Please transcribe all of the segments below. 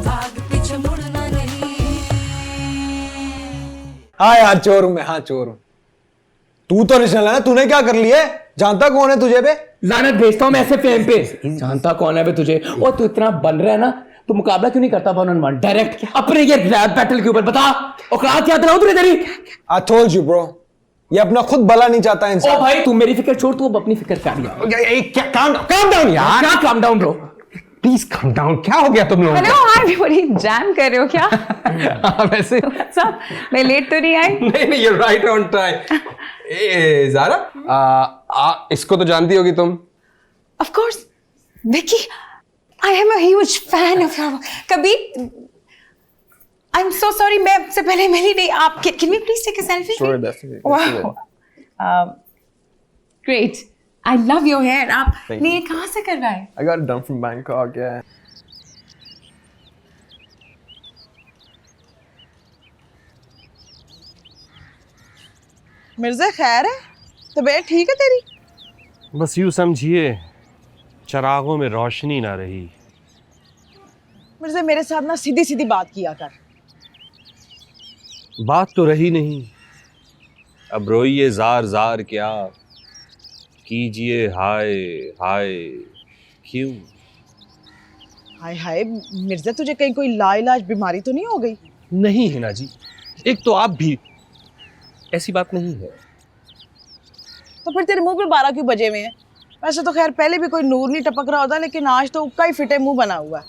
भाग पीछे मुड़ना नहीं। हाँ यार चोर हूं मैं, हाँ चोर हूं। तू तो नेशनल है ना, तूने क्या कर लिया? जानता कौन है तुझे बे? लानत भेजता हूँ मैं ऐसे फेम पे। जानता कौन है बे तुझे? और तू इतना बन रहा है ना, तो मुकाबला क्यों नहीं करता 1-on-1 डायरेक्ट अपने ये रैप बैटल के ऊपर? बता औकात क्या दिलाऊं तुझे तेरी? I told you bro, ये अपना खुद भला नहीं चाहता ओ इंसान। भाई तू मेरी फिक्र छोड़, तू अब अपनी फिक्र कर यार। क्या काम डाउन यार, क्या calm down bro? Please calm down. क्या हो गया तुम लोगों हेलो हाय, बड़ी जैम कर रहे हो क्या? को? वैसे सब मैं लेट तो नहीं आई? नहीं you're right on time। ए ज़ारा, इसको तो जानती होगी तुम। Of course, Vicky, I am a huge fan of your. कभी I'm so sorry, मैं आपसे पहले मिली नहीं। आप can we please take a selfie? Sure, definitely. Wow. Great. I love your hair. आप Thank ने ये कहाँ से करवाए? I got it done from Bangkok, yeah। Mirza खैर है? तबीयत ठीक है तेरी? बस यूं समझिए, चरागों में रोशनी ना रही। मिर्जा मेरे साथ ना सीधी सीधी बात किया कर। बात तो रही नहीं, अब रोइए जार जार क्या, कीजिए हाय हाय क्यों। हाय हाय मिर्जा, तुझे कहीं कोई लाइलाज बीमारी तो नहीं हो गई? नहीं हिना जी, एक तो आप भी, ऐसी बात नहीं है। तो फिर तेरे मुंह पे 12 क्यों बजे हुए हैं? वैसे तो खैर पहले भी कोई नूर नहीं टपक रहा होता, लेकिन आज तो उक्का ही फिटे मुंह बना हुआ है।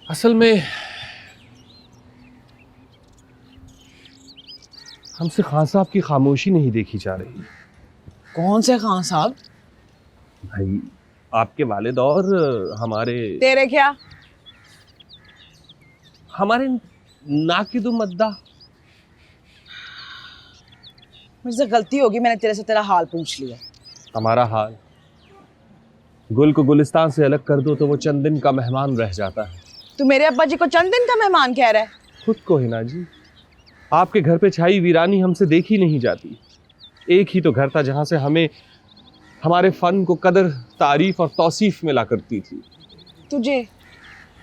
असल में हमसे खान साहब की खामोशी नहीं देखी जा रही। कौन से खान साहब? भाई आपके वालिद और तेरे क्या? हमारे नाकिदु मद्दा। मिर्जा गलती होगी, मैंने तेरे से तेरा हाल पूछ लिया। हमारा हाल, गुल को गुलिस्तान से अलग कर दो तो वो चंद दिन का मेहमान रह जाता है। तू मेरे अब्बा जी को चंद दिन का मेहमान कह रहा है? खुद को हिना जी, आपके घर पे छाई वीरानी हमसे देखी नहीं जाती। एक ही तो घर था जहां से हमें हमारे फन को कदर, तारीफ और तौसीफ मिला करती थी। तुझे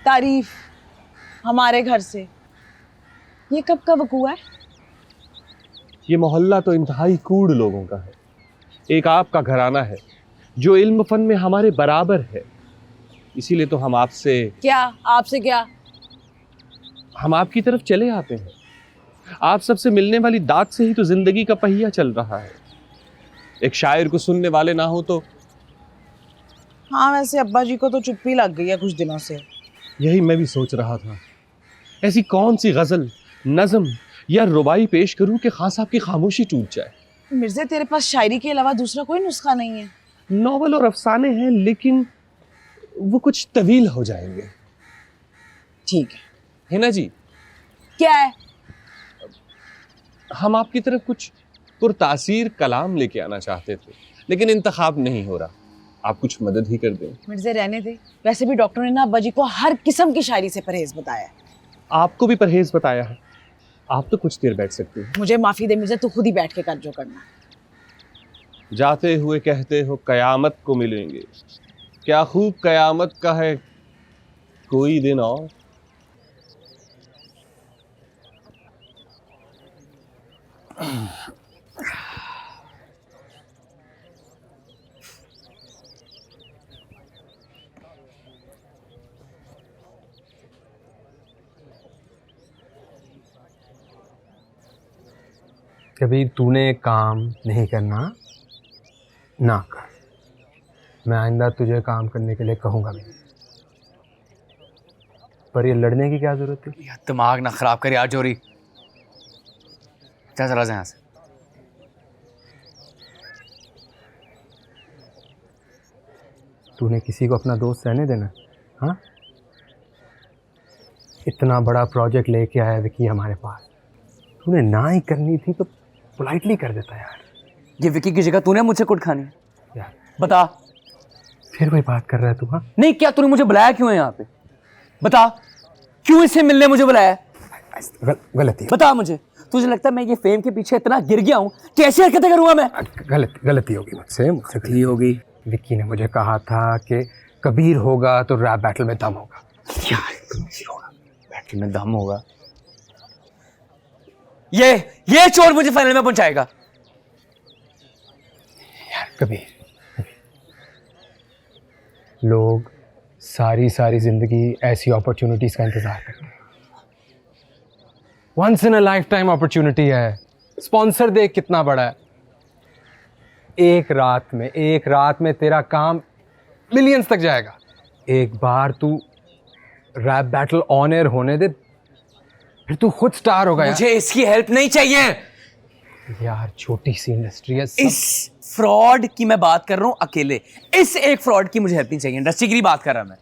तारीफ हमारे घर से, ये कब का वकूआ है? ये मोहल्ला तो इंतहाई कूड़ लोगों का है। एक आपका घराना है जो इल्म फन में हमारे बराबर है। इसीलिए तो हम आपसे क्या? आपसे क्या? हम आपकी तरफ चले आते हैं। आप सबसे मिलने वाली दाद से ही तो जिंदगी का पहिया चल रहा है। एक शायर को सुनने वाले ना हो तो। हाँ वैसे अब्बा जी को तो चुप्पी लग गई है कुछ दिनों से। यही मैं भी सोच रहा था, ऐसी कौन सी गजल, नज़म या रुबाई पेश करूं कि खान साहब की खामोशी टूट जाए। मिर्जे तेरे पास शायरी के अलावा दूसरा कोई नुस्खा नहीं है? नॉवल और अफसाने हैं, लेकिन वो कुछ तवील हो जाएंगे। ठीक है ना जी? क्या है? हम आपकी तरफ कुछ पुरतासीर कलाम लेके आना चाहते थे, लेकिन इंतखाब नहीं हो रहा। आप कुछ मदद ही कर दें। मिर्जे रहने दे, वैसे भी डॉक्टर ने ना अब्बा जी को हर किस्म की शायरी से परहेज बताया है। आपको भी परहेज बताया है। आप तो कुछ देर बैठ सकते हैं। मुझे माफी दे मिर्जे, तू खुद ही बैठ के कर जो करना। जाते हुए कहते हो कयामत को मिलेंगे, क्या खूब कयामत का है कोई दिन और। कभी तूने काम नहीं करना ना कर, मैं आइंदा तुझे काम करने के लिए कहूँगा भी, पर ये लड़ने की क्या जरूरत है? यार दिमाग ना खराब कर यार जोरी, चला जाए यहाँ से। तूने किसी को अपना दोस्त रहने देना? हाँ, इतना बड़ा प्रोजेक्ट लेके आया विकी हमारे पास, तूने ना ही करनी थी तो पोलाइटली कर देता यार। ये विकी की जगह तूने मुझसे कुट खानी है यार? बता। फिर कोई बात कर रहा है तू? हाँ नहीं, क्या तूने मुझे बुलाया क्यों है यहाँ पे? बता, क्यों इससे मिलने मुझे बुलाया? गलती बता मुझे। तुझे लगता है मैं ये फेम के पीछे इतना गिर गया हूँ? कैसी हरकतें करूँगा मैं? गलती होगी मुझसे गलती होगी। विक्की ने मुझे कहा था कि कबीर होगा तो रैप बैटल में दम होगा। यार कबीर होगा, बैटल में दम होगा। ये चोर मुझे फाइनल में पहुंचाएगा। यार कबीर, लोग सारी जिंदगी ऐसी अपॉर्चुनिटीज का इंतजार करते हैं। Once in a life time opportunity है। स्पॉन्सर देख कितना बड़ा है। एक रात में तेरा काम मिलियंस तक जाएगा। एक बार तू रैप बैटल ऑन एयर होने दे, फिर तू खुद स्टार होगा। मुझे इसकी हेल्प नहीं चाहिए यार छोटी सी इंडस्ट्री है। इस फ्रॉड की मैं बात कर रहा हूं अकेले। इस एक फ्रॉड की मुझे हेल्प नहीं चाहिए। इंडस्ट्री की बात कर रहा मैं।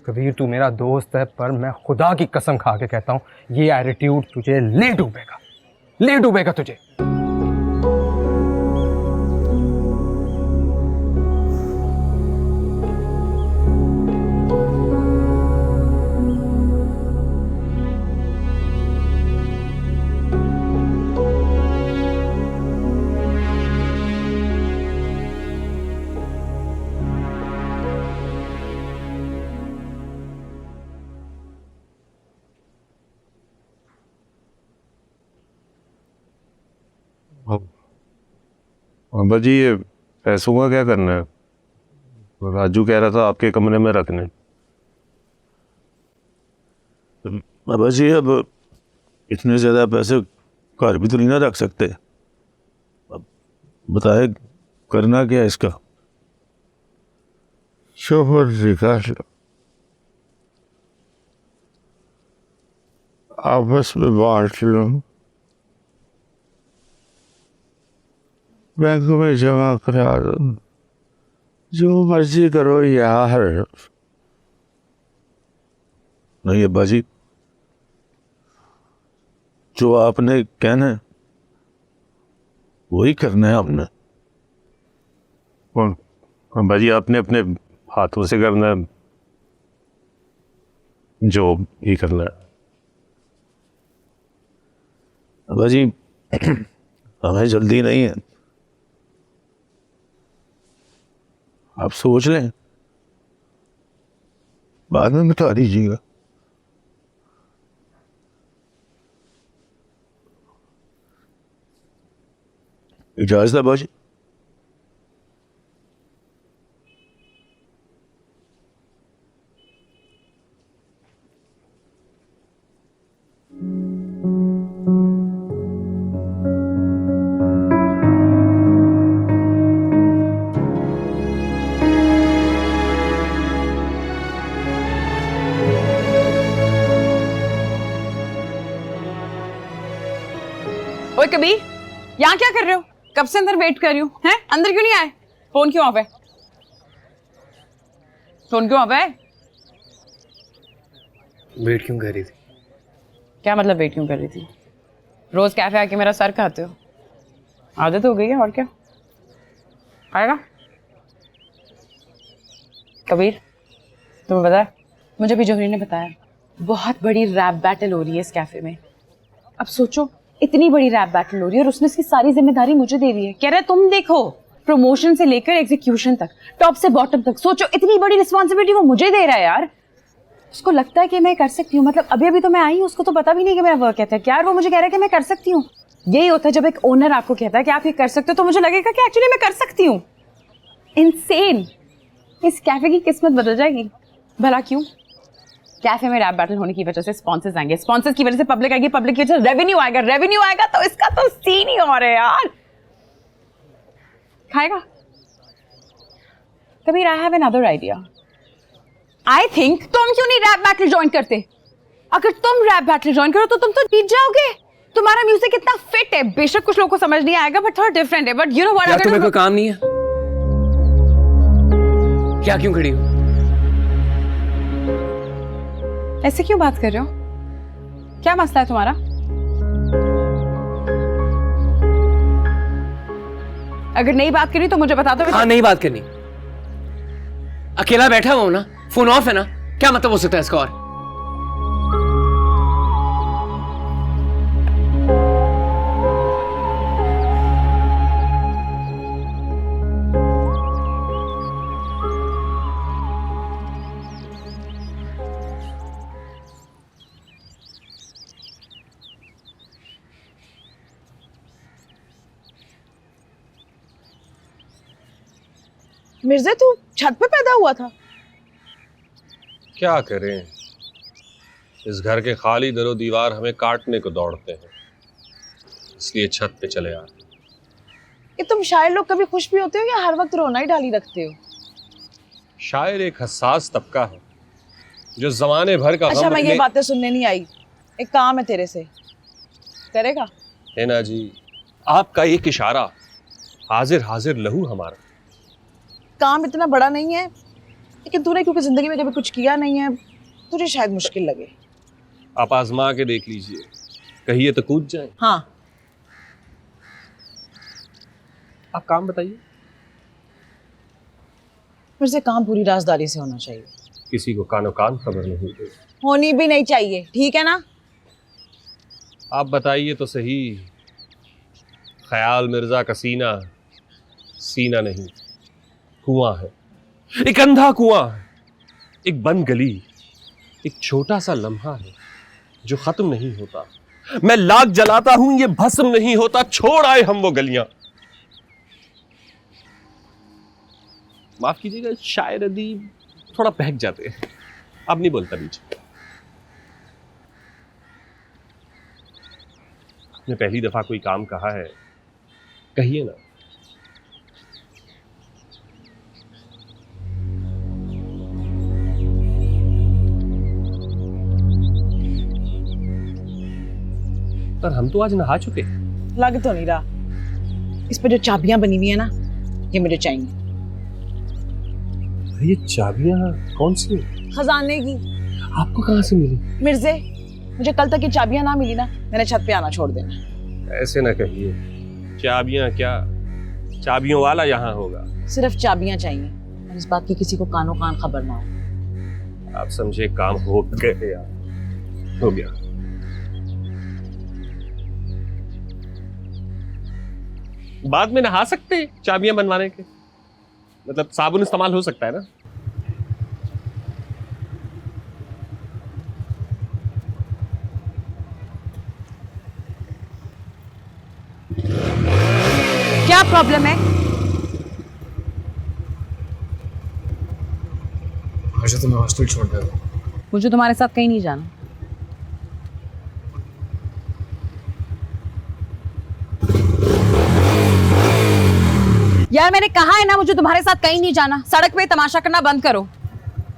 कबीर तू मेरा दोस्त है, पर मैं खुदा की कसम खा के कहता हूं ये एटीट्यूड तुझे ले डूबेगा तुझे। अब्बा जी, ये पैसों का क्या करना है? राजू कह रहा था आपके कमरे में रखने। अब्बा जी, अब इतने ज़्यादा पैसे घर भी तो नहीं ना रख सकते। अब बताए करना क्या है इसका? शोहर विकास आपस में बांट लो, बैंक में जमा करा दो, जो मर्जी करो यार। नहीं अब्बा जी, जो आपने कहना है वही करना है आपने। अब्बा जी, आपने अपने हाथों से करना है जो ही करना है। अब्बा जी, हमें जल्दी नहीं है, आप सोच लें, बाद में बता दीजिएगा। इजाजत है बाजी। ओए कबीर, यहाँ क्या कर रहे हो? कब से अंदर वेट कर रही हूँ। हैं? अंदर क्यों नहीं आए? फोन क्यों ऑफ है? फोन क्यों ऑफ है? वेट क्यों कर रही थी? क्या मतलब वेट क्यों कर रही थी? रोज कैफे आके मेरा सर खाते हो, आदत हो गई है और क्या। आएगा कबीर, तुम्हें पता है, मुझे भी जोहरी ने बताया बहुत बड़ी रैप बैटल हो रही है इस कैफे में। अब सोचो, इतनी बड़ी रैप बैटल हो रही है और उसने इसकी सारी जिम्मेदारी मुझे दे दी है। कह रहा है तुम देखो, प्रमोशन से लेकर एग्जीक्यूशन तक, टॉप से बॉटम तक। सोचो, इतनी बड़ी रिस्पॉन्सिबिलिटी वो मुझे दे रहा है यार। उसको लगता है कि मैं कर सकती हूँ। मतलब अभी तो मैं आई हूँ, उसको तो पता भी नहीं कि मेरा वर्क कहता है। क्या वो मुझे कह रहा है कि मैं कर सकती हूँ। यही होता है जब एक ओनर आपको कहता है कि आप ये कर सकते हो, तो मुझे लगेगा कि एक्चुअली मैं कर सकती हूँ। इनसेन। इस कैफे की किस्मत बदल जाएगी। भला क्यों? कैफे में रैप बैटल होने की वजह से स्पॉन्सर्स आएंगे, स्पॉन्सर्स की वजह से पब्लिक आएगी, पब्लिक की वजह से रेवेन्यू आएगा, रेवेन्यू आएगा तो इसका तो सीन ही और है यार। खाएगा Kabir? I have another idea. I think तुम क्यों नहीं रैप बैटल ज्वाइन करते? अगर तुम रैप बैटल ज्वाइन करो तो तुम तो जीत जाओगे। तुम्हारा म्यूजिक इतना फिट है, बेशक कुछ लोगों को समझ नहीं आएगा बट थोड़ा डिफरेंट है। बट यू नो व्हाट, यार तुम्हें कोई काम नहीं है क्या? क्यों खड़ी हो? ऐसे क्यों बात कर रहे हो? क्या मसला है तुम्हारा? अगर नहीं बात करनी तो मुझे बता दो। हाँ, नहीं बात करनी। अकेला बैठा हुआ हूं ना, फोन ऑफ है ना, क्या मतलब हो सकता है इसका? और मिर्जे तू छत पे पैदा हुआ था? क्या करें, इस घर के खाली दरो दीवार हमें काटने को दौड़ते हैं, इसलिए छत पे चले आए। कि तुम शायर लोग कभी खुश भी होते हो या हर वक्त रोना ही डाली रखते हो? शायर एक हसास तबका है जो जमाने भर का अच्छा, गम मैं ये बातें सुनने नहीं आई। एक काम है तेरे से, करेगा? है ना जी, आपका एक इशारा हाजिर हाजिर लहू हमारा। काम इतना बड़ा नहीं है, लेकिन तूने क्योंकि जिंदगी में कभी कुछ किया नहीं है, तुझे शायद मुश्किल लगे। आप आजमा के देख लीजिए, कहिए तो कूद जाए। हाँ, आप काम बताइए। फिर से काम पूरी राजदारी से होना चाहिए। किसी को कानो कान खबर नहीं होती। होनी भी नहीं चाहिए, ठीक है ना? आप बताइए तो सही, ख्याल मिर्जा का सीना सीना नहीं, कुआं है, एक अंधा कुआं है, एक बंद गली, एक छोटा सा लम्हा है जो खत्म नहीं होता। मैं लाख जलाता हूं, ये भस्म नहीं होता, छोड़ आए हम वो गलियां। माफ कीजिएगा, शायर अदीब थोड़ा बहक जाते हैं, अब नहीं बोलता बीच में। आपने पहली दफा कोई काम कहा है, कहिए ना। पर हम तो आज नहा चुके। लग तो नहीं रहा। इस पर जो चाबियां बनी हुई है ना, ये मुझे चाहिए। ये चाबियां कौन सी? खजाने की। आपको कहां से मिली? मिर्जे, मुझे कल तक ये चाबियां ना मिली ना, मैंने छत पे आना छोड़ देना। ऐसे ना कहिए, चाबियां क्या, चाबियों वाला यहाँ होगा। सिर्फ चाबियां चाहिए, और इस बात की किसी को कानो कान खबर ना हो। आप समझे काम हो गए यार, हो गया। बाद में नहा सकते हैं चाबियां बनवाने के, मतलब साबुन इस्तेमाल हो सकता है ना। क्या प्रॉब्लम है? मुझे तुम्हें हॉस्टल छोड़ दे। मुझे तुम्हारे साथ कहीं नहीं जाना। यार मैंने कहा है ना, मुझे तुम्हारे साथ कहीं नहीं जाना। सड़क पे तमाशा करना बंद करो।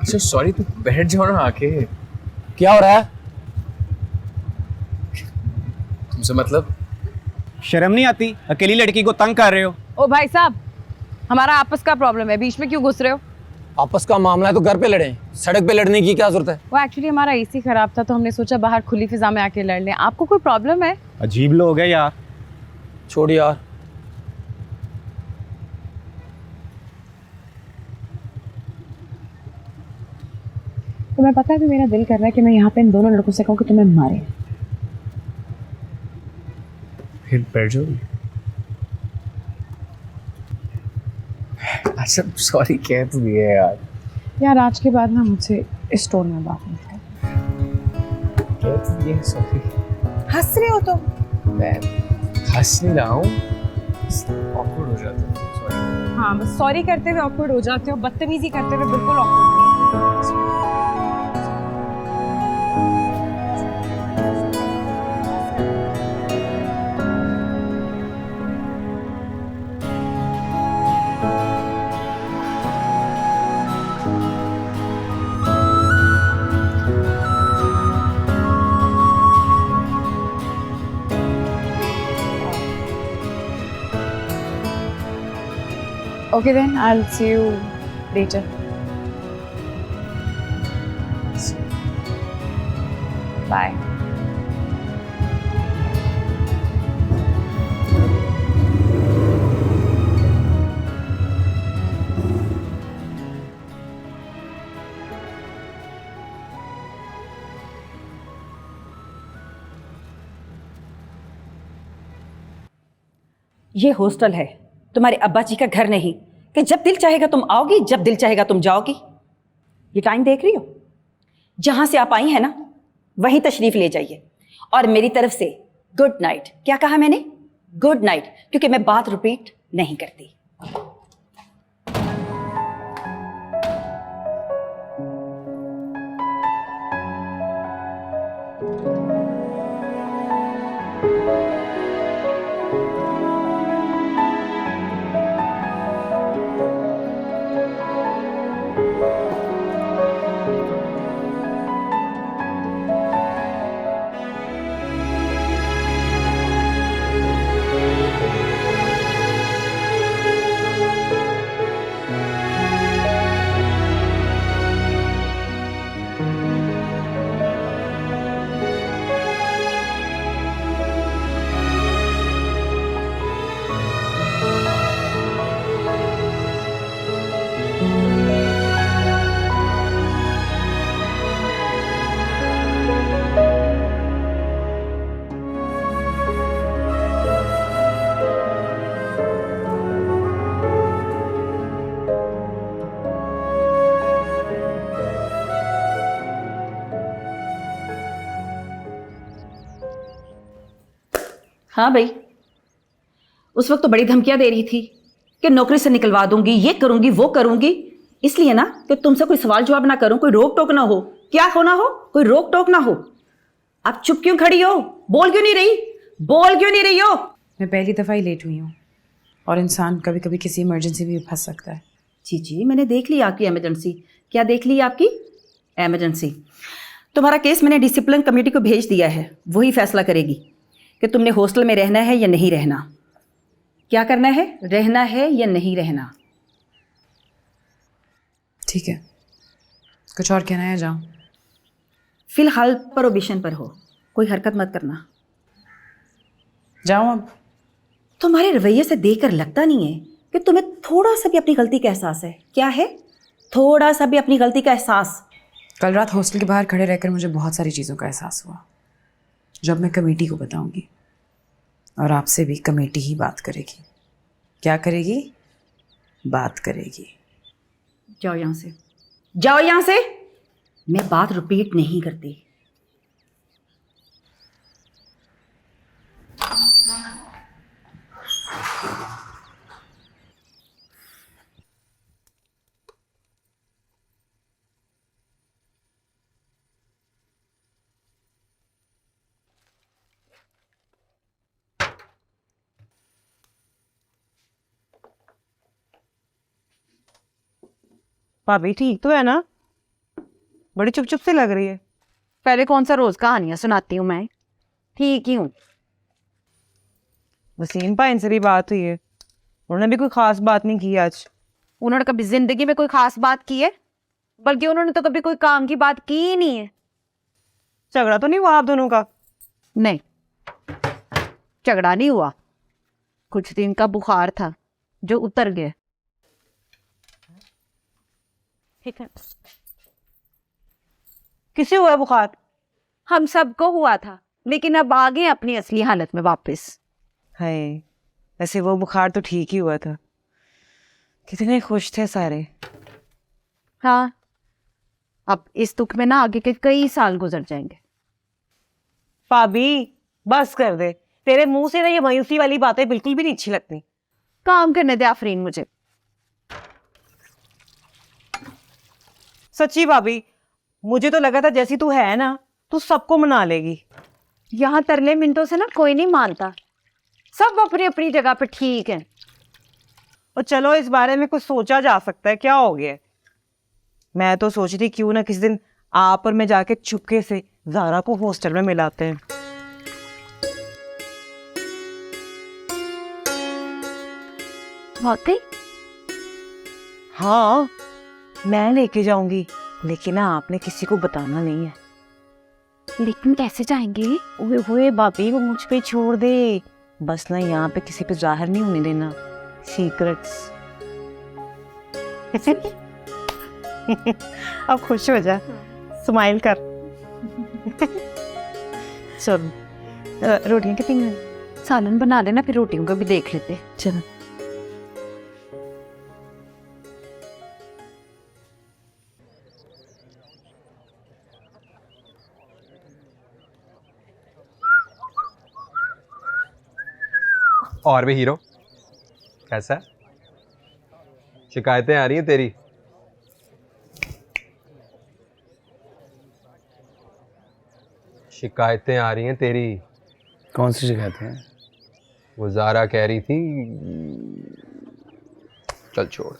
अच्छा सॉरी, तुम बैठ जाओ ना आके। क्या हो रहा है? तुमसे मतलब? शर्म नहीं आती? अकेली लड़की को तंग कर रहे हो। ओ भाई साहब, हमारा आपस का प्रॉब्लम है, बीच में क्यों घुस रहे हो? आपस का मामला है तो घर पे लड़े, सड़क पे लड़ने की क्या जरूरत है? वो एक्चुअली हमारा एसी खराब था तो हमने सोचा बाहर खुली फिजा में आके लड़ लें। आपको कोई प्रॉब्लम है? अजीब लोग है यार। छोड़ यार। तुम्हें पता है कि मेरा दिल कर रहा है कि मैं यहाँ पे इन दोनों लड़कों से कहूँ कि तुम्हें मारे। फिर बैठ जाओ। अच्छा सॉरी कह तो दिया यार। यार आज के बाद ना मुझसे इस टोन में बात नहीं कर। कह तो दिया सॉरी। हंस रहे हो तुम? मैं हंस नहीं रहा हूँ, ऑकवर्ड हो जाता हूँ। सॉरी। हाँ बस सॉरी करते हुए ऑकवर्ड हो जाते हो, बदतमीजी करते हुए बिल्कुल awkward. Okay then, I'll see you later. Bye. ये हॉस्टल है, तुम्हारे अब्बा जी का घर नहीं कि जब दिल चाहेगा तुम आओगी, जब दिल चाहेगा तुम जाओगी। ये टाइम देख रही हो? जहां से आप आई है ना, वहीं तशरीफ ले जाइए। और मेरी तरफ से गुड नाइट। क्या कहा मैंने? गुड नाइट, क्योंकि मैं बात रिपीट नहीं करती। हाँ भाई, उस वक्त तो बड़ी धमकियां दे रही थी कि नौकरी से निकलवा दूंगी, ये करूंगी वो करूंगी, इसलिए ना कि तुमसे कोई सवाल जवाब ना करूं, कोई रोक टोक ना हो। क्या होना हो, कोई रोक टोक ना हो। आप चुप क्यों खड़ी हो? बोल क्यों नहीं रही? बोल क्यों नहीं रही हो? मैं पहली दफ़ा ही लेट हुई हूँ और इंसान कभी कभी किसी इमरजेंसी भी फंस सकता है। जी जी, मैंने देख ली आपकी इमरजेंसी। क्या देख ली आपकी इमरजेंसी? तुम्हारा केस मैंने डिसिप्लिन कमेटी को भेज दिया है, वही फैसला करेगी कि तुमने हॉस्टल में रहना है या नहीं रहना। क्या करना है, रहना है या नहीं रहना? ठीक है, कुछ और कहना है जाऊँ? फिलहाल प्रोबिशन पर हो, कोई हरकत मत करना। जाऊँ अब? तुम्हारे रवैये से देखकर लगता नहीं है कि तुम्हें थोड़ा सा भी अपनी गलती का एहसास है। क्या है? थोड़ा सा भी अपनी गलती का एहसास? कल रात हॉस्टल के बाहर खड़े रहकर मुझे बहुत सारी चीज़ों का एहसास हुआ, जब मैं कमेटी को बताऊंगी। और आपसे भी कमेटी ही बात करेगी। क्या करेगी? बात करेगी। जाओ यहाँ से, जाओ यहाँ से। मैं बात रिपीट नहीं करती। भाभी ठीक तो है ना? बड़ी चुप चुप से लग रही है। पहले कौन सा रोज कहानियां सुनाती हूँ मैं? ठीक ही हूँ। वसीम भाई से भी बात हुई है, उन्होंने भी कोई खास बात नहीं की आज। उन्होंने कभी जिंदगी में कोई खास बात की है? बल्कि उन्होंने तो कभी कोई काम की बात की ही नहीं है। झगड़ा तो नहीं हुआ आप दोनों का? नहीं, झगड़ा नहीं हुआ। कुछ दिन का बुखार था जो उतर गया। ठीक है। किसे हुआ है बुखार? हम सबको हुआ था, लेकिन अब आ गए अपनी असली हालत में वापस। है, वैसे वो बुखार तो ठीक ही हुआ था। कितने खुश थे सारे। हाँ, अब इस दुख में ना आगे के कई साल गुजर जाएंगे। भाभी बस कर दे, तेरे मुंह से ना ये मायूसी वाली बातें बिल्कुल भी नहीं अच्छी लगती। काम करने दे आफरीन मुझे। सच्ची भाभी, मुझे तो लगा था जैसी तू है ना, तू सबको मना लेगी। यहाँ तरले मिनटों से ना कोई नहीं मानता, सब अपनी अपनी जगह पे ठीक है। और चलो इस बारे में कुछ सोचा जा सकता है, क्या हो गया? मैं तो सोच रही क्यों ना किसी दिन आप और मैं जाके चुपके से ज़ारा को हॉस्टल में मिलाते हैं। वाकई? हाँ, मैं लेके जाऊंगी, लेकिन ना आपने किसी को बताना नहीं है। लेकिन कैसे जाएंगे? ओए होए भाभी, वो मुझ पे छोड़ दे, बस ना यहाँ पे किसी पे जाहिर नहीं होने देना। सीक्रेट्स। अब खुश हो जा, स्माइल कर। चल, रोटियां कितनी हैं? सालन बना लेना, फिर रोटियों को भी देख लेते। चल। और भी हीरो कैसा है? शिकायतें आ रही हैं तेरी। शिकायतें आ रही हैं तेरी। कौन सी शिकायतें हैं? वो ज़ारा कह रही थी। चल छोड़।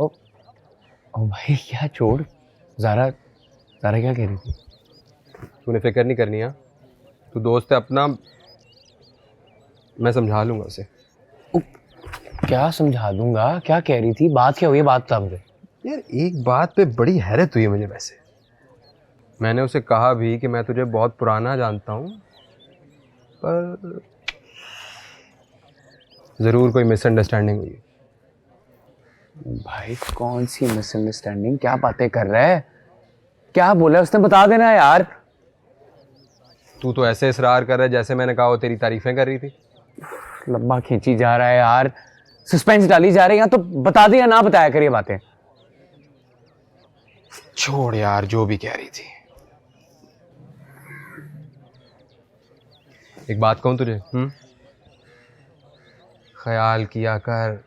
ओ भाई, क्या छोड़? ज़ारा क्या कह रही थी? तूने फिक्र नहीं करनी। हाँ, तू दोस्त है अपना, मैं समझा लूंगा उसे। क्या समझा दूंगा? क्या कह रही थी? बात क्या हुई? बात बता मुझे। यार एक बात पे बड़ी हैरत हुई है मुझे। वैसे मैंने उसे कहा भी कि मैं तुझे बहुत पुराना जानता हूँ, पर ज़रूर कोई मिसअंडरस्टैंडिंग हुई। भाई कौन सी मिसअंडरस्टैंडिंग? क्या बातें कर रहा है? क्या बोला उसने? बता देना यार। तू तो ऐसे इसरार कर रहा है जैसे मैंने कहा वो तेरी तारीफें कर रही थी। लंबा खींची जा रहा है यार, सस्पेंस डाली जा रही है, तो बता दे या ना बताया कर ये बातें। छोड़ यार, जो भी कह रही थी। एक बात कहूँ तुझे, ख्याल किया कर,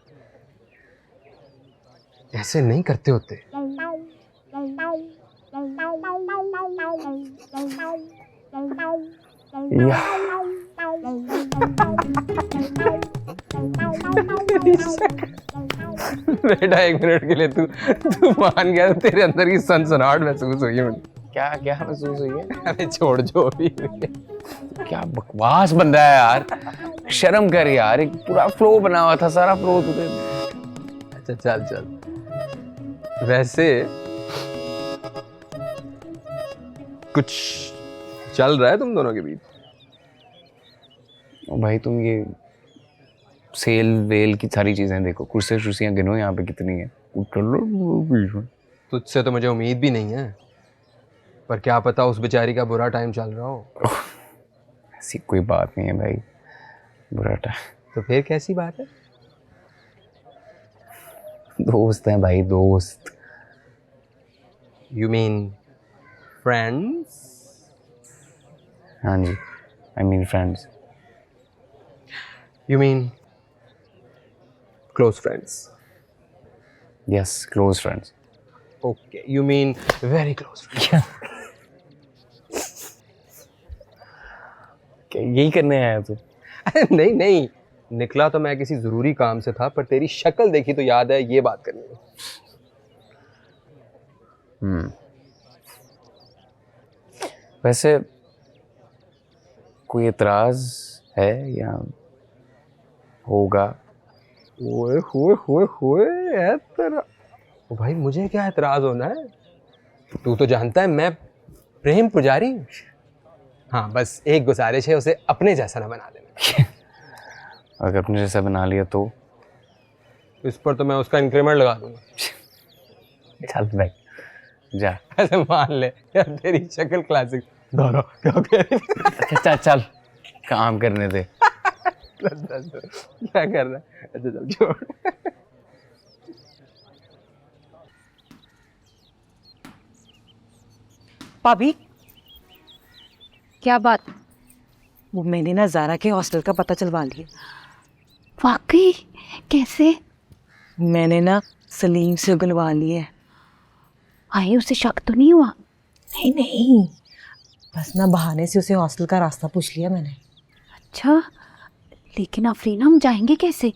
ऐसे नहीं करते होते। बेटा 1 मिनट के लिए तू मान गया, तेरे अंदर की सनसनाहट महसूस हुई है मुझे। क्या क्या महसूस हुई है? अरे छोड़ जो भी। क्या बकवास बन रहा है यार, शर्म कर यार, एक पूरा फ्लो बना हुआ था, सारा फ्लो तुझे। अच्छा चल चल, वैसे कुछ चल रहा है तुम दोनों के बीच? ओ भाई तुम ये सेल वेल की सारी चीजें देखो, कुर्सियां शुर्सियां गिनो यहाँ पे कितनी है। तुझसे तो मुझे उम्मीद भी नहीं है, पर क्या पता उस बेचारी का बुरा टाइम चल रहा हो। ऐसी कोई बात नहीं है भाई, बुरा टाइम तो फिर कैसी बात है? दोस्त हैं भाई, दोस्त। You mean friends? हाँ जी, I mean friends. You mean close friends? Yes, close friends. Okay, you mean very close friends. यही करने आया तू? अरे नहीं नहीं, निकला तो मैं किसी जरूरी काम से था, पर तेरी शक्ल देखी तो याद है ये बात करनी है। वैसे कोई एतराज है या होगा? ओए होए होए होए, तेरा ओ भाई, मुझे क्या एतराज होना है? तू तो जानता है मैं प्रेम पुजारी हूँ। हाँ, बस एक गुजारिश है, उसे अपने जैसा ना बना देना। अगर अपने जैसा बना लिया तो इस पर तो मैं उसका इंक्रीमेंट लगा दूंगा। चल भाई जा। ऐसे मान ले यार, तेरी शक्ल क्लासिक। दादा क्या कह रही? अच्छा चल चल, काम करने दे। क्या कर रहा है? अच्छा चल छोड़। भाभी, क्या बात? वो मैंने ना ज़ारा के हॉस्टल का पता चलवा लिया। वाकई? कैसे? मैंने ना सलीम से उगलवा लिया। आई, उसे शक तो नहीं हुआ? नहीं नहीं, बस ना बहाने से उसे हॉस्टल का रास्ता पूछ लिया मैंने। अच्छा, लेकिन आफरीन हम जाएंगे कैसे?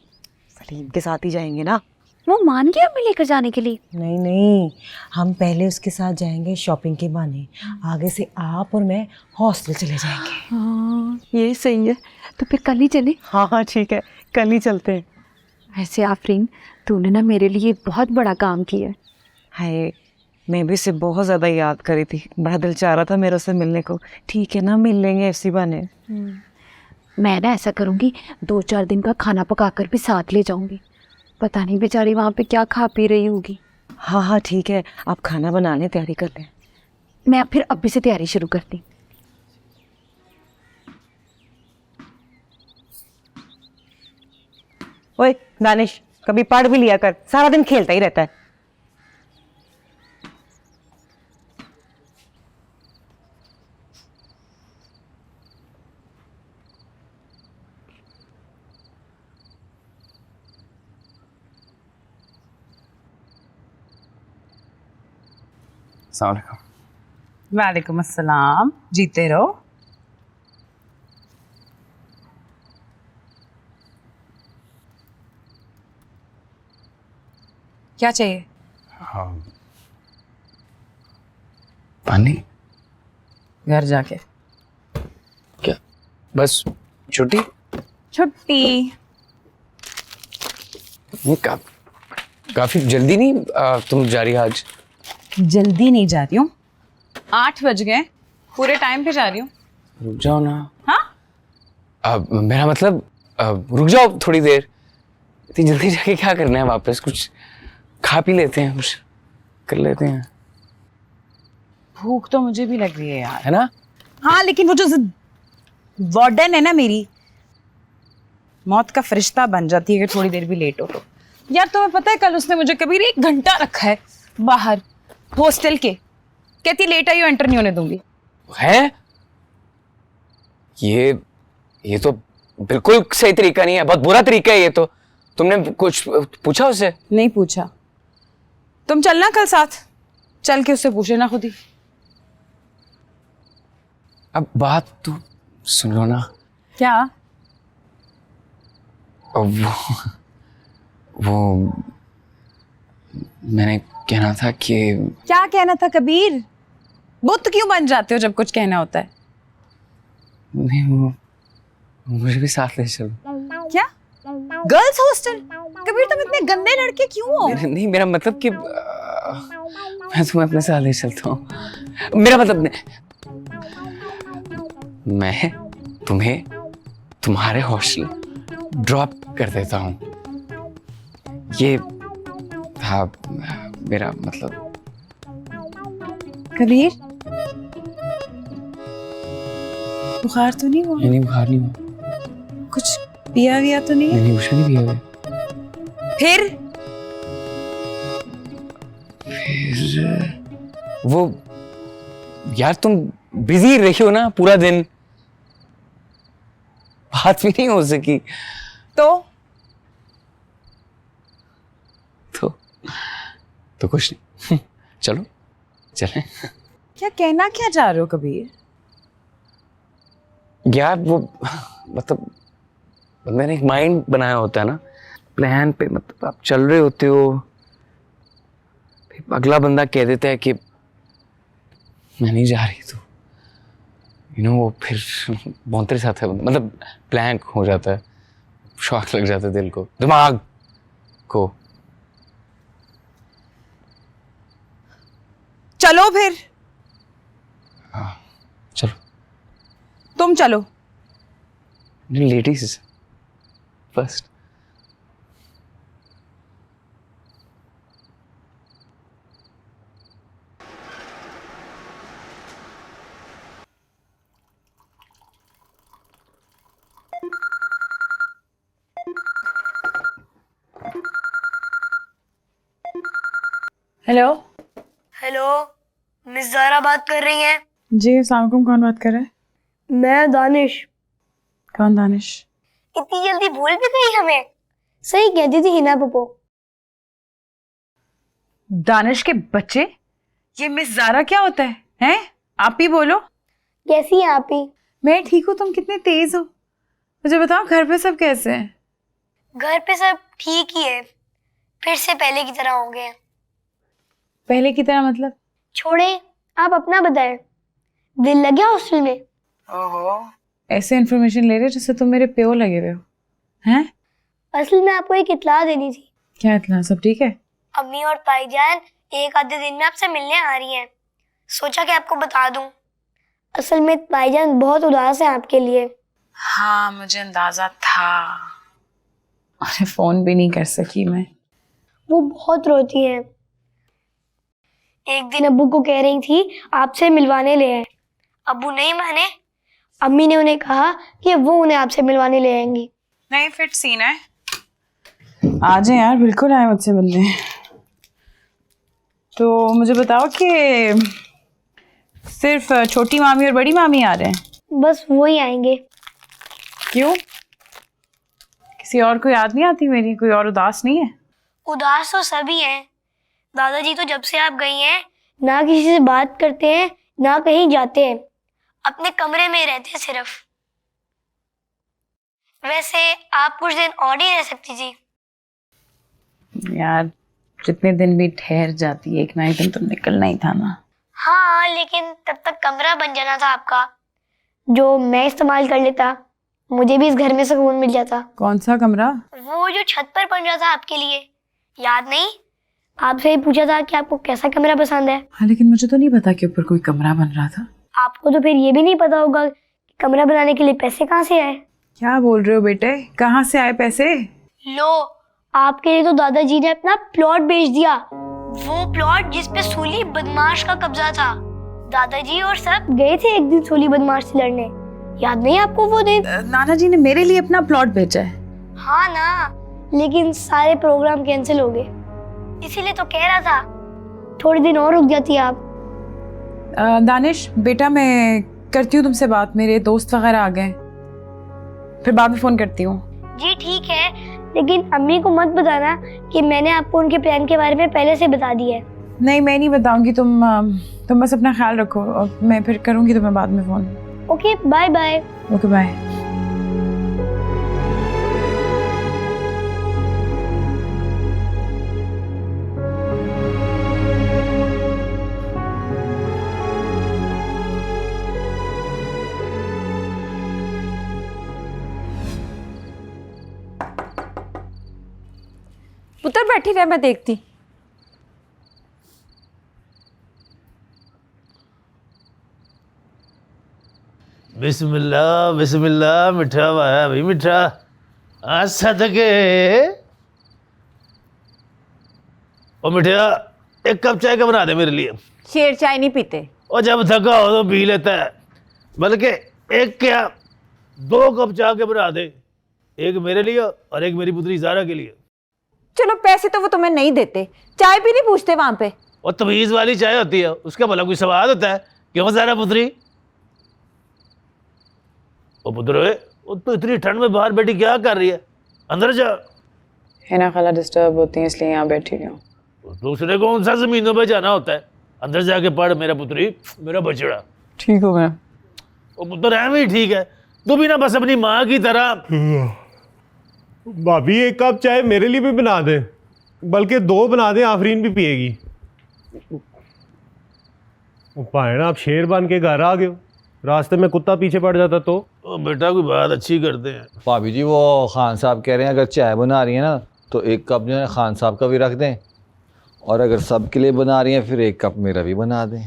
सलीम के साथ ही जाएंगे ना। वो मान गया हमें लेकर जाने के लिए? नहीं नहीं, हम पहले उसके साथ जाएंगे शॉपिंग के बहाने, आगे से आप और मैं हॉस्टल चले जाएंगे। हाँ, ये सही है। तो फिर कल ही चले? हाँ हाँ ठीक है, कल ही चलते हैं। वैसे आफरीन, तूने ना मेरे लिए बहुत बड़ा काम किया है। हाय, मैं भी उसे बहुत ज़्यादा याद करी थी, बड़ा दिल चाह रहा था मेरे उससे मिलने को। ठीक है ना, मिल लेंगे इसी बहाने। मैं ना ऐसा करूँगी, 2-4 दिन का खाना पका कर भी साथ ले जाऊँगी। पता नहीं बेचारी वहाँ पे क्या खा पी रही होगी। हाँ हाँ ठीक है, आप खाना बनाने तैयारी कर लें। मैं फिर अभी से तैयारी शुरू करती। ओए दानिश, कभी पढ़ भी लिया कर, सारा दिन खेलता ही रहता है। अस्सलाम वालेकुम। वालेकुम अस्सलाम, जीते रहो। क्या चाहिए? हाँ, पानी। घर जाके। क्या बस छुट्टी? छुट्टी? ये काफी जल्दी नहीं तुम जा रही हो आज? जल्दी नहीं जा रही हूँ, 8 बज गए, पूरे टाइम पे जा रही हूँ। रुक जाओ ना। हाँ, मेरा मतलब रुक जाओ थोड़ी देर। इतनी जल्दी जाके क्या करना है? वापस कुछ खा पी लेते हैं, कुछ कर लेते हैं। भूख तो मुझे भी लग रही है यार। है ना? हाँ, लेकिन वो जो वार्डन है ना मेरी, मौत का फरिश्ता बन जाती है कि थोड़ी देर भी लेट हो तो। यार तुम्हें पता है, कल उसने मुझे कभी 1 घंटा रखा है बाहर हॉस्टल के, कहती लेट आई हो, एंटर नहीं होने दूंगी। है ये ये तो बिल्कुल सही तरीका नहीं है, बहुत बुरा तरीका है ये तो। तुमने कुछ पूछा उससे? नहीं पूछा। तुम चलना कल साथ, चल के उससे पूछ लेना खुद ही। अब बात तो सुन लो ना। क्या? वो मैंने कहना था कि क्या कहना था कबीर? बुत क्यों बन जाते हो जब कुछ कहना होता है? नहीं, वो मुझे भी साथ ले चलो। क्या? Girls hostel? कबीर तुम इतने गंदे लड़के क्यों हो? नहीं, मेरा मतलब कि मैं तुम्हें अपने साथ ले चलता हूँ। मेरा मतलब मैं तुम्हें तुम्हारे हॉस्टल ड्रॉप कर देता हूँ, ये था मेरा मतलब। कबीर बुखार तो नहीं हुआ? नहीं, बुखार नहीं हुआ। कुछ पिया विया तो नहीं? नहीं, कुछ नहीं पिया हुआ। फिर वो यार तुम बिजी रही हो ना पूरा दिन, बात भी नहीं हो सकी। तो कुछ नहीं। चलो चलें। क्या कहना क्या चाह रहे हो कबीर? यार वो मतलब बंदे ने एक माइंड बनाया होता है ना, प्लान पे, मतलब आप चल रहे होते हो, फिर अगला बंदा कह देता है कि मैं नहीं जा रही, तो वो फिर बहुत सा है, मतलब ब्लैंक हो जाता है, शॉक लग जाता है दिल को, दिमाग को। चलो फिर। चलो। तुम चलो। Ladies first. Hello. Hello, miss Zara बात कर रही हैं? जी अस्सलाम वालेकुम, कौन बात कर रहा है? मैं दानिश। कौन दानिश? इतनी जल्दी भूल भी गई हमें? सही कहती थी हिना पप्पो। दानिश के बच्चे, ये मिस ज़ारा क्या होता है? हैं? आप ही बोलो। कैसी हैं आप ही? मैं ठीक हूँ, तुम कितने तेज हो? मुझे बताओ घर पे सब कैसे हैं? घर पे सब ठीक ही है, फिर से पहले की तरह हो गए। पहले की तरह मतलब? छोड़े, आप अपना बताएं, दिल लग गया हॉस्टल में? ओहो, ऐसे इन्फॉर्मेशन ले रहे हो जैसे तुम मेरे प्यो लगे हुए हो। हैं? असल में आपको एक इत्तला देनी थी। क्या इत्तला? सब ठीक है? अम्मी और ताईजान एक आधे दिन में आपसे मिलने आ रही हैं, सोचा कि आपको बता दूं। असल में ताईजान बहुत उदास है आपके लिए। हाँ मुझे अंदाजा था, अरे फोन भी नहीं कर सकी मैं। वो बहुत रोती हैं। एक दिन अब्बू को कह रही थी आपसे मिलवाने ले आए, अब्बू नहीं माने, अम्मी ने उन्हें कहा कि वो उन्हें आपसे मिलवाने ले आएंगी। नहीं फिट सीन है, आ जाए यार, बिल्कुल आए मुझसे मिलने। तो मुझे बताओ कि सिर्फ छोटी मामी और बड़ी मामी आ रहे हैं? बस वो ही आएंगे। क्यों? किसी और को याद नहीं आती मेरी? कोई और उदास नहीं है? उदास तो सभी हैं। दादाजी तो जब से आप गई हैं ना किसी से बात करते हैं ना कहीं जाते हैं, अपने कमरे में ही रहते हैं सिर्फ। वैसे आप कुछ दिन और ही रह सकती थी। यार जितने दिन भी ठहर जाती, एक ना एक दिन तो निकलना ही था ना। हाँ लेकिन तब तक कमरा बन जाना था आपका, जो मैं इस्तेमाल कर लेता, मुझे भी इस घर में सुकून मिल जाता। कौन सा कमरा? वो जो छत पर बन रहा था आपके लिए, याद नहीं? आपसे ही पूछा था कि आपको कैसा कमरा पसंद है। हाँ लेकिन मुझे तो नहीं पता कि ऊपर कोई कमरा बन रहा था। आपको तो फिर ये भी नहीं पता होगा कि कमरा बनाने के लिए पैसे कहाँ से आए। क्या बोल रहे हो बेटे, कहाँ से आए पैसे? लो, आपके लिए तो दादाजी ने अपना प्लॉट बेच दिया, वो प्लॉट जिस पे सूली बदमाश का कब्जा था। दादाजी और सब गए थे एक दिन सूली बदमाश से लड़ने, याद नहीं आपको वो दिन? नाना जी ने मेरे लिए अपना प्लॉट बेचा है। हाँ ना, लेकिन सारे प्रोग्राम कैंसिल हो गए, इसीलिए तो कह रहा था थोड़े दिन और रुक जाती आप। दानिश बेटा, मैं करती हूँ तुमसे बात, मेरे दोस्त वगैरह आ गए। फिर बाद में फ़ोन करती हूँ। जी ठीक है, लेकिन अम्मी को मत बताना कि मैंने आपको उनके प्लान के बारे में पहले से बता दिया है। नहीं, मैं नहीं बताऊंगी। तुम बस अपना ख्याल रखो और मैं फिर करूँगी तुम्हें बाद में phone. Okay bye bye. Okay bye. पुत्र बैठी रह, मैं देखती। बिस्मिल्लाह बिस्मिल्लाह, मिठा वाया भाई मिठा। आज सदके ओ मिठा, एक कप चाय का बना दे मेरे लिए। शेर चाय नहीं पीते। और जब थका हो तो पी लेता है, बल्कि एक क्या 2 कप चाय के बना दे, एक मेरे लिए और एक मेरी पुत्री ज़ारा के लिए। चलो पैसे तो वो तुम्हें नहीं देते, चाय भी नहीं पूछते वहां पे। और तमीज़ वाली चाय होती है, उसका भला कोई स्वाद होता है? क्यों ज़ारा पुत्री? ओ पुत्र, वो तो इतनी ठंड में बाहर बैठी क्या कर रही है? अंदर जा। हिना खाला डिस्टर्ब होती है इसलिए यहाँ बैठी हुई हूँ। दूसरे कौन सा ज़मीनों पे जाना होता है? अंदर जाके पढ़ मेरा पुत्री, मेरा बछड़ा। ठीक हो गया। ओ पुत्र है भी ठीक है, तू भी ना बस अपनी माँ की तरह। भाभी एक कप चाय मेरे लिए भी बना दे, बल्कि 2 बना दे, आफरीन भी पिएगी। भाई आप शेर बन के घर आ गए हो, रास्ते में कुत्ता पीछे पड़ जाता तो? ओ बेटा कोई बात अच्छी करते हैं। भाभी जी वो खान साहब कह रहे हैं अगर चाय बना रही है ना तो एक कप जो है खान साहब का भी रख दें, और अगर सब के लिए बना रही हैं फिर एक कप मेरा भी बना दें।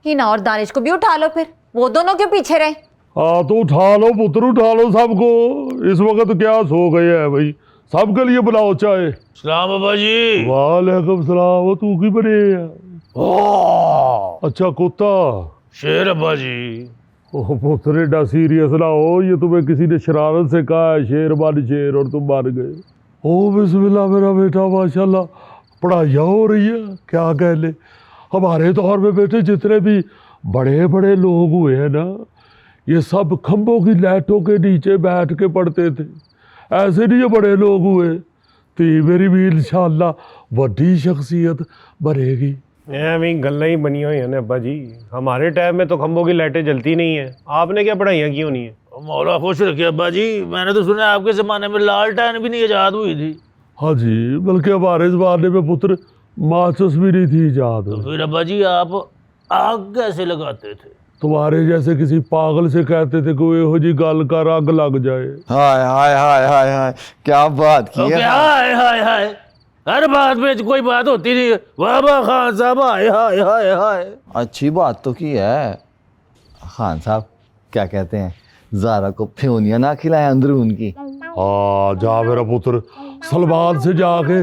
हिना और दानिश को भी उठा लो, फिर वो दोनों के पीछे रहे। हाँ तो उठा लो पुत्र, उठा लो सबको। इस वक्त क्या सो गए है भाई, सबके लिए बुलाओ चाय। सलाम बाबा जी। वालेकुम सलाम। वो तू की बने है? अच्छा कुत्ता। शेर अब्बा जी। ओह पुत्र एडा सीरियस ना हो, ये तुम्हें किसी ने शरारत से कहा है शेर बन शेर और तुम मर गए। ओ बिस्मिल्लाह मेरा बेटा, माशाल्लाह पढ़ाइयाँ हो रही है, क्या कह ले। हमारे दौर में बेटे जितने भी बड़े बड़े लोग हुए हैं ना, ये सब खंभों की लाइटों के नीचे बैठ के पढ़ते थे। ऐसे नहीं ये बड़े लोग हुए। तो मेरी भी इंशाअल्लाह बड़ी शख्सियत बनेगी। एवं गल्ला ही बनी हुई है ना अब्बा जी, हमारे टाइम में तो खंभों की लाइटें जलती नहीं है। आपने क्या पढ़ाइयाँ की होनी है? मौला खुश रखे अब्बा जी, मैंने तो सुना आपके ज़माने में लालटेन भी नहीं ईजाद हुई थी। हाँ जी, बल्कि हमारे ज़माने में पुत्र माचिस भी नहीं थी ईजाद। तो फिर अब्बा जी आप आग कैसे लगाते थे? तुम्हारे जैसे किसी पागल से कहते थे कोई हो जी गल का रंग लग जाए। हाय हाय हाय हाय हाय, क्या बात की है। हाय हाय हाय, हर बात में कोई बात होती नहीं। वाह वाह खान साहब, हाय हाय हाय हाय। अच्छी बात तो की है। खान साहब क्या कहते हैं, ज़ारा को फ्योनिया ना खिलाए अंदरून की? हाँ जा मेरा पुत्र, सलमान से जाके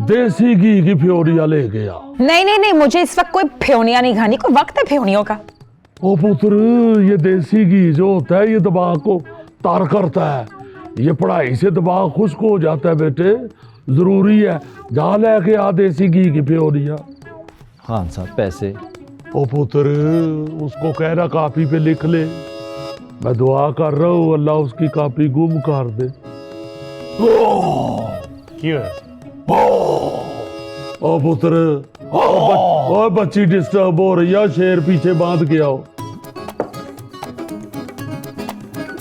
देसी घी की फ्योनिया ले गया। नहीं नहीं नहीं, मुझे इस वक्त कोई फ्योनिया नहीं खानी, कोई वक्त है फ्योनियों का। ओ पुत्र, ये देसी घी जो होता है ये दिमाग को तार करता है। ये पढ़ाई से दिमाग खुश्क हो जाता है बेटे, जरूरी है। जा लेके आ देसी घी की फ्योनिया। खान साहब पैसे? ओ पुत्र, उसको कहना कॉपी पे लिख ले। मैं दुआ कर रहा हूँ अल्लाह उसकी कॉपी गुम कर दे। क्यों? ओ पुत्र, ओ बच्ची डिस्टर्ब हो रही है, शेर पीछे बांध के आओ।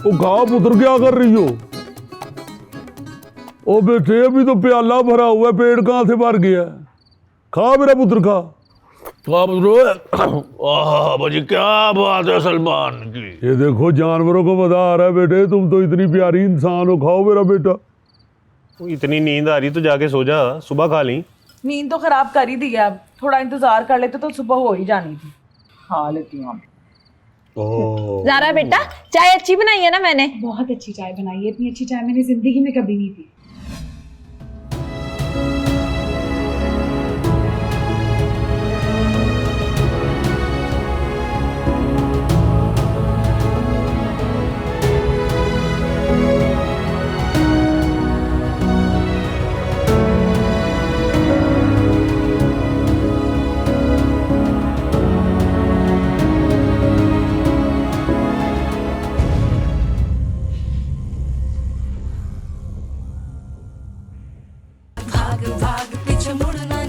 ओ कहा पुत्र क्या कर रही हो? ओ बेटे अभी तो प्याला भरा हुआ है, पेट कहाँ से भर गया? खा मेरा पुत्र खा। जी क्या बात है सलमान की। ये देखो जानवरों को मजा आ रहा है बेटे, तुम तो इतनी प्यारी इंसान हो, खाओ मेरा बेटा। इतनी नींद आ रही तो जाके सो जा, सुबह खा ली। नींद तो खराब कर ही दी है, अब थोड़ा इंतजार कर लेते तो सुबह हो ही जानी थी। खा लेती हूँ। ज़ारा बेटा, चाय अच्छी बनाई है ना मैंने? बहुत अच्छी चाय बनाई है, इतनी अच्छी चाय मैंने जिंदगी में कभी नहीं पी। पीछे मुड़ना